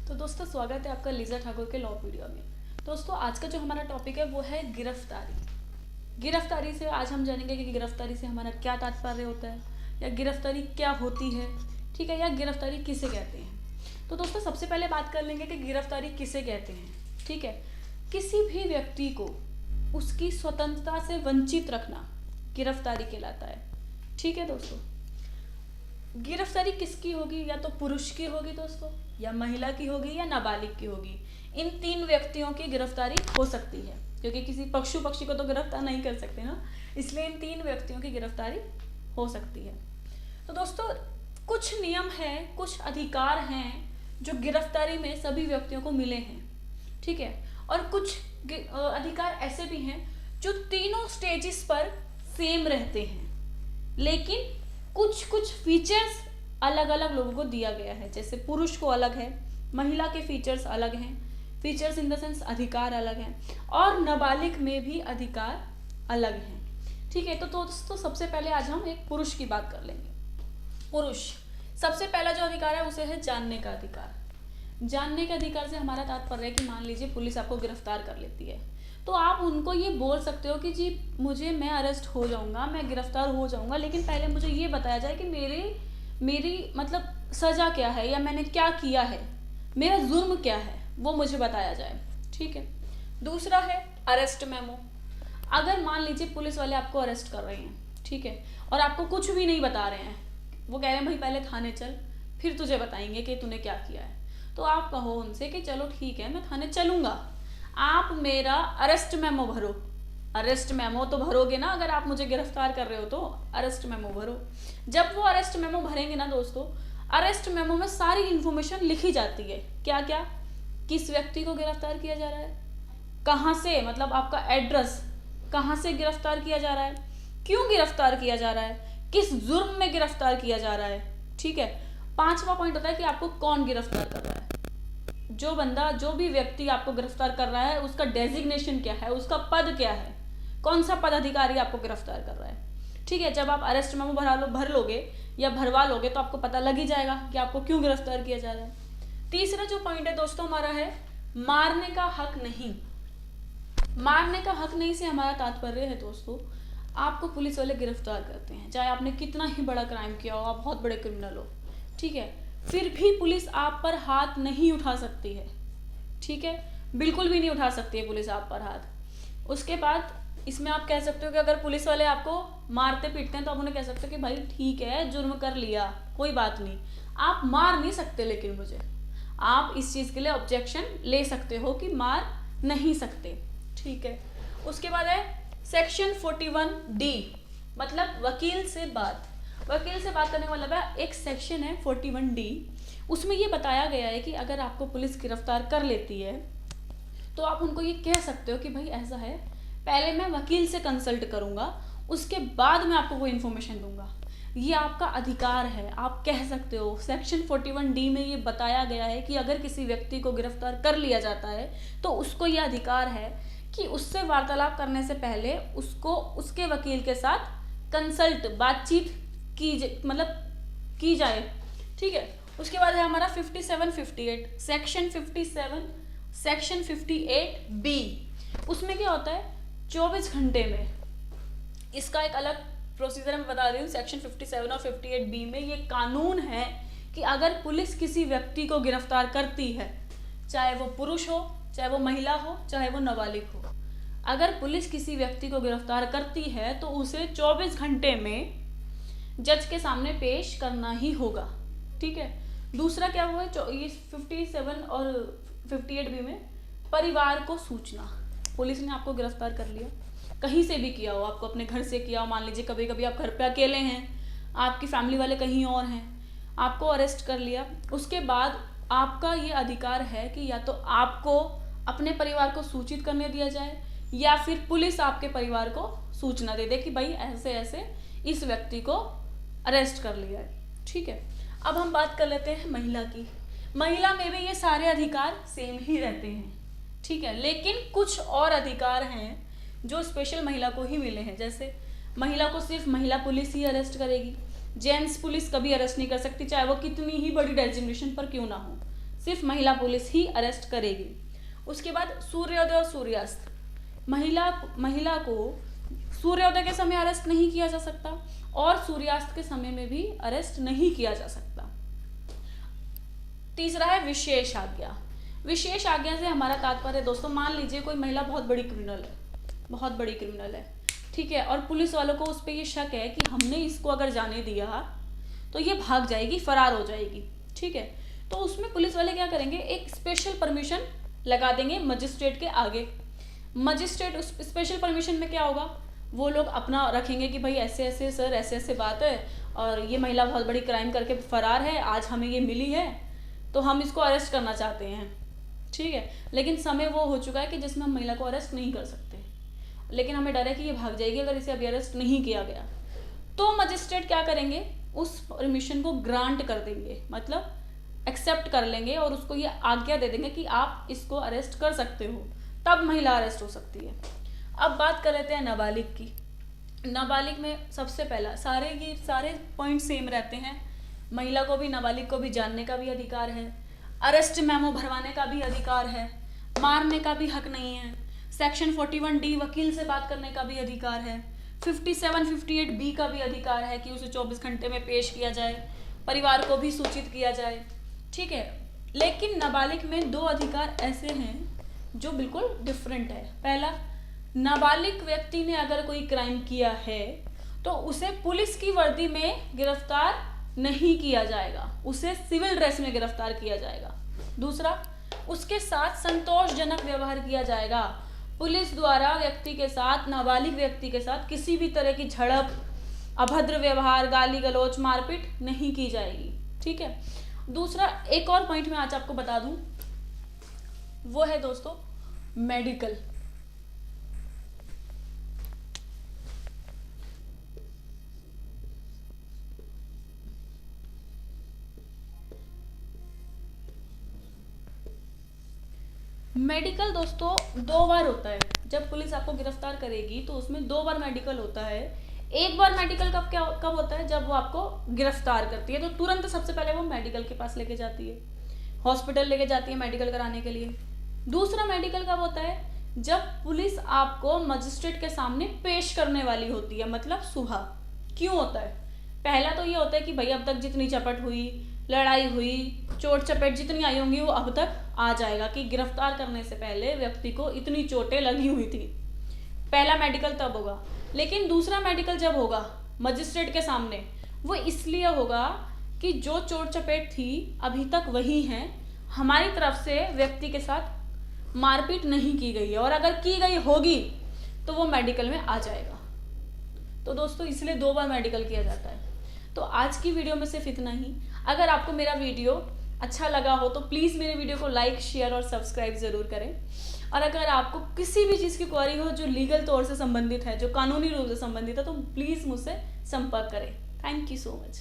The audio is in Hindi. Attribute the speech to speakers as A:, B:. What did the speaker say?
A: तो दोस्तों स्वागत है आपका लीजा ठाकुर के लॉ वीडियो में। दोस्तों आज का जो हमारा टॉपिक है वो है गिरफ्तारी। गिरफ्तारी से आज हम जानेंगे कि गिरफ्तारी से हमारा क्या तात्पर्य होता है या गिरफ्तारी क्या होती है, ठीक है, या गिरफ्तारी किसे कहते हैं। तो दोस्तों सबसे पहले बात कर लेंगे कि गिरफ्तारी किसे कहते हैं। ठीक है, किसी भी व्यक्ति को उसकी स्वतंत्रता से वंचित रखना गिरफ्तारी कहलाता है। ठीक है दोस्तों, गिरफ्तारी किसकी होगी, या तो पुरुष की होगी दोस्तों, या महिला की होगी, या नाबालिग की होगी। इन तीन व्यक्तियों की गिरफ्तारी हो सकती है, क्योंकि किसी पशु पक्षी को तो गिरफ्तार नहीं कर सकते ना, इसलिए इन तीन व्यक्तियों की गिरफ्तारी हो सकती है। तो दोस्तों कुछ नियम हैं, कुछ अधिकार हैं जो गिरफ्तारी में सभी व्यक्तियों को मिले हैं। ठीक है, और कुछ अधिकार ऐसे भी हैं जो तीनों स्टेजेस पर सेम रहते हैं, लेकिन कुछ कुछ फीचर्स अलग अलग लोगों को दिया गया है। जैसे पुरुष को अलग है, महिला के फीचर्स अलग हैं, फीचर्स इन द सेंस अधिकार अलग हैं, और नाबालिग में भी अधिकार अलग हैं। ठीक है, तो दोस्तों सबसे पहले आज हम एक पुरुष की बात कर लेंगे। पुरुष सबसे पहला जो अधिकार है उसे है जानने का अधिकार। जानने के अधिकार से हमारा तात्पर्य है कि मान लीजिए पुलिस आपको गिरफ्तार कर लेती है, तो आप उनको ये बोल सकते हो कि जी मैं अरेस्ट हो जाऊंगा, मैं गिरफ्तार हो जाऊंगा, लेकिन पहले मुझे ये बताया जाए कि मेरी मतलब सजा क्या है, या मैंने क्या किया है, मेरा जुर्म क्या है, वो मुझे बताया जाए। ठीक है, दूसरा है अरेस्ट मेमो। अगर मान लीजिए पुलिस वाले आपको अरेस्ट कर रहे हैं, ठीक है, और आपको कुछ भी नहीं बता रहे हैं, वो कह रहे हैं भाई पहले थाने चल, फिर तुझे बताएंगे कि तूने क्या किया है, तो आप कहो उनसे कि चलो ठीक है मैं थाने चलूंगा, आप मेरा अरेस्ट मेमो भरो। अरेस्ट मेमो तो भरोगे ना, अगर आप मुझे गिरफ्तार कर रहे हो तो अरेस्ट मेमो भरो। जब वो अरेस्ट मेमो भरेंगे ना दोस्तों, अरेस्ट मेमो में सारी इंफॉर्मेशन लिखी जाती है। क्या क्या, किस व्यक्ति को गिरफ्तार किया जा रहा है, कहाँ से, मतलब आपका एड्रेस, कहाँ से गिरफ्तार किया जा रहा है, क्यों गिरफ्तार किया जा रहा है, किस जुर्म में गिरफ्तार किया जा रहा है। ठीक है, पांचवा पॉइंट होता है कि आपको कौन गिरफ्तार कर रहा है। जो बंदा, जो भी व्यक्ति आपको गिरफ्तार कर रहा है उसका डेजिग्नेशन क्या है, उसका पद क्या है, कौन सा पदाधिकारी आपको गिरफ्तार कर रहा है। ठीक है, जब आप अरेस्ट मेमो भर लोगे या भरवा लोगे तो आपको पता लग ही जाएगा कि आपको क्यों गिरफ्तार किया जा रहा है। तीसरा जो पॉइंट है दोस्तों हमारा है मारने का हक नहीं। मारने का हक नहीं से हमारा तात्पर्य है दोस्तों, आपको पुलिस वाले गिरफ्तार करते हैं, चाहे आपने कितना ही बड़ा क्राइम किया हो, आप बहुत बड़े क्रिमिनल हो, ठीक है, फिर भी पुलिस आप पर हाथ नहीं उठा सकती है। ठीक है, बिल्कुल भी नहीं उठा सकती है पुलिस आप पर हाथ। उसके बाद इसमें आप कह सकते हो कि अगर पुलिस वाले आपको मारते पीटते हैं तो आप उन्हें कह सकते हो कि भाई ठीक है जुर्म कर लिया, कोई बात नहीं, आप मार नहीं सकते, लेकिन मुझे आप इस चीज़ के लिए ऑब्जेक्शन ले सकते हो कि मार नहीं सकते। ठीक है, उसके बाद है सेक्शन 41D, मतलब वकील से बात। वकील से बात करने का मतलब है एक सेक्शन है 41D, उसमें ये बताया गया है कि अगर आपको पुलिस गिरफ्तार कर लेती है तो आप उनको ये कह सकते हो कि भाई ऐसा है, पहले मैं वकील से कंसल्ट करूंगा, उसके बाद मैं आपको कोई इन्फॉर्मेशन दूंगा। ये आपका अधिकार है, आप कह सकते हो। सेक्शन 41D में ये बताया गया है कि अगर किसी व्यक्ति को गिरफ्तार कर लिया जाता है तो उसको ये अधिकार है कि उससे वार्तालाप करने से पहले उसको उसके वकील के साथ कंसल्ट, बातचीत की जाए। ठीक है, उसके बाद है हमारा 57-58 सेक्शन 58B। उसमें क्या होता है, 24 घंटे में, इसका एक अलग प्रोसीजर मैं बता रही हूँ। सेक्शन 57 और 58B में ये कानून है कि अगर पुलिस किसी व्यक्ति को गिरफ्तार करती है, चाहे वो पुरुष हो, चाहे वो महिला हो, चाहे वो नाबालिग हो, अगर पुलिस किसी व्यक्ति को गिरफ्तार करती है तो उसे 24 घंटे में जज के सामने पेश करना ही होगा। ठीक है, दूसरा क्या हुआ ये 57 और 58B में परिवार को सूचना। पुलिस ने आपको गिरफ्तार कर लिया, कहीं से भी किया हो, आपको अपने घर से किया हो, मान लीजिए कभी कभी आप घर पे अकेले हैं, आपकी फैमिली वाले कहीं और हैं, आपको अरेस्ट कर लिया, उसके बाद आपका ये अधिकार है कि या तो आपको अपने परिवार को सूचित करने दिया जाए, या फिर पुलिस आपके परिवार को सूचना दे दे कि भाई ऐसे ऐसे इस व्यक्ति को अरेस्ट कर लिया है। ठीक है, अब हम बात कर लेते हैं महिला की। महिला में भी ये सारे अधिकार सेम ही रहते हैं। ठीक है, लेकिन कुछ और अधिकार हैं जो स्पेशल महिला को ही मिले हैं। जैसे महिला को सिर्फ महिला पुलिस ही अरेस्ट करेगी, जेंट्स पुलिस कभी अरेस्ट नहीं कर सकती, चाहे वो कितनी ही बड़ी डेजिग्नेशन पर क्यों ना हो। सिर्फ महिला पुलिस ही अरेस्ट करेगी। उसके बाद सूर्योदय और सूर्यास्त, महिला को सूर्योदय के समय अरेस्ट नहीं किया जा सकता और सूर्यास्त के समय में भी अरेस्ट नहीं किया जा सकता। तीसरा है विशेष आज्ञा। विशेष आज्ञा से हमारा तात्पर्य दोस्तों, मान लीजिए कोई महिला बहुत बड़ी क्रिमिनल है, ठीक है, और पुलिस वालों को उस पर ये शक है कि हमने इसको अगर जाने दिया तो ये भाग जाएगी, फरार हो जाएगी, ठीक है, तो उसमें पुलिस वाले क्या करेंगे, एक स्पेशल परमिशन लगा देंगे मजिस्ट्रेट के आगे। मजिस्ट्रेट उस स्पेशल परमिशन में क्या होगा, वो लोग अपना रखेंगे कि भाई ऐसे ऐसे सर, ऐसे ऐसे बात है और ये महिला बहुत बड़ी क्राइम करके फरार है, आज हमें ये मिली है तो हम इसको अरेस्ट करना चाहते हैं, ठीक है, लेकिन समय वो हो चुका है कि जिसमें हम महिला को अरेस्ट नहीं कर सकते, लेकिन हमें डर है कि ये भाग जाएगी अगर इसे अभी अरेस्ट नहीं किया गया। तो मजिस्ट्रेट क्या करेंगे, उस परमिशन को ग्रांट कर देंगे, मतलब एक्सेप्ट कर लेंगे और उसको ये आज्ञा दे देंगे कि आप इसको अरेस्ट कर सकते हो, तब महिला अरेस्ट हो सकती है। अब बात कर लेते हैं नाबालिग की। नाबालिग में सबसे पहला सारे पॉइंट सेम रहते हैं। महिला को भी, नाबालिग को भी जानने का भी अधिकार है, अरेस्ट मेमो भरवाने का भी अधिकार है, मारने का भी हक नहीं है, सेक्शन 41D वकील से बात करने का भी अधिकार है, 57-58B का भी अधिकार है कि उसे 24 घंटे में पेश किया जाए, परिवार को भी सूचित किया जाए, ठीक है। लेकिन नाबालिग में दो अधिकार ऐसे हैं जो बिल्कुल डिफरेंट है। पहला, नाबालिग व्यक्ति ने अगर कोई क्राइम किया है तो उसे पुलिस की वर्दी में गिरफ्तार नहीं किया जाएगा, उसे सिविल ड्रेस में गिरफ्तार किया जाएगा। दूसरा, उसके साथ संतोषजनक व्यवहार किया जाएगा। पुलिस द्वारा व्यक्ति के साथ, नाबालिग व्यक्ति के साथ किसी भी तरह की झड़प, अभद्र व्यवहार, गाली गलौज, मारपीट नहीं की जाएगी, ठीक है। दूसरा, एक और पॉइंट मैं आज आपको बता दूं, वो है दोस्तों मेडिकल। मेडिकल दोस्तों 2 बार होता है। जब पुलिस आपको गिरफ्तार करेगी तो उसमें 2 बार मेडिकल होता है। एक बार मेडिकल कब होता है, जब वो आपको गिरफ्तार करती है तो तुरंत सबसे पहले वो मेडिकल के पास लेके जाती है, हॉस्पिटल लेके जाती है मेडिकल कराने के लिए। दूसरा मेडिकल कब होता है, जब पुलिस आपको मजिस्ट्रेट के सामने पेश करने वाली होती है, मतलब सुबह। क्यों होता है, पहला तो ये होता है कि भाई अब तक जितनी चपट हुई, लड़ाई हुई, चोट चपेट जितनी आई होंगी वो अब तक आ जाएगा कि गिरफ्तार करने से पहले व्यक्ति को इतनी चोटें लगी हुई थी। पहला मेडिकल तब होगा। लेकिन दूसरा मेडिकल जब होगा मजिस्ट्रेट के सामने, वो इसलिए होगा कि जो चोट चपेट थी अभी तक वही है, हमारी तरफ से व्यक्ति के साथ मारपीट नहीं की गई है, और अगर की गई होगी तो वो मेडिकल में आ जाएगा। तो दोस्तों इसलिए 2 बार मेडिकल किया जाता है। तो आज की वीडियो में सिर्फ इतना ही। अगर आपको मेरा वीडियो अच्छा लगा हो तो प्लीज़ मेरे वीडियो को लाइक, शेयर और सब्सक्राइब ज़रूर करें। और अगर आपको किसी भी चीज़ की क्वेरी हो जो लीगल तौर से संबंधित है, जो कानूनी रूप से संबंधित है, तो प्लीज़ मुझसे संपर्क करें। Thank you so much.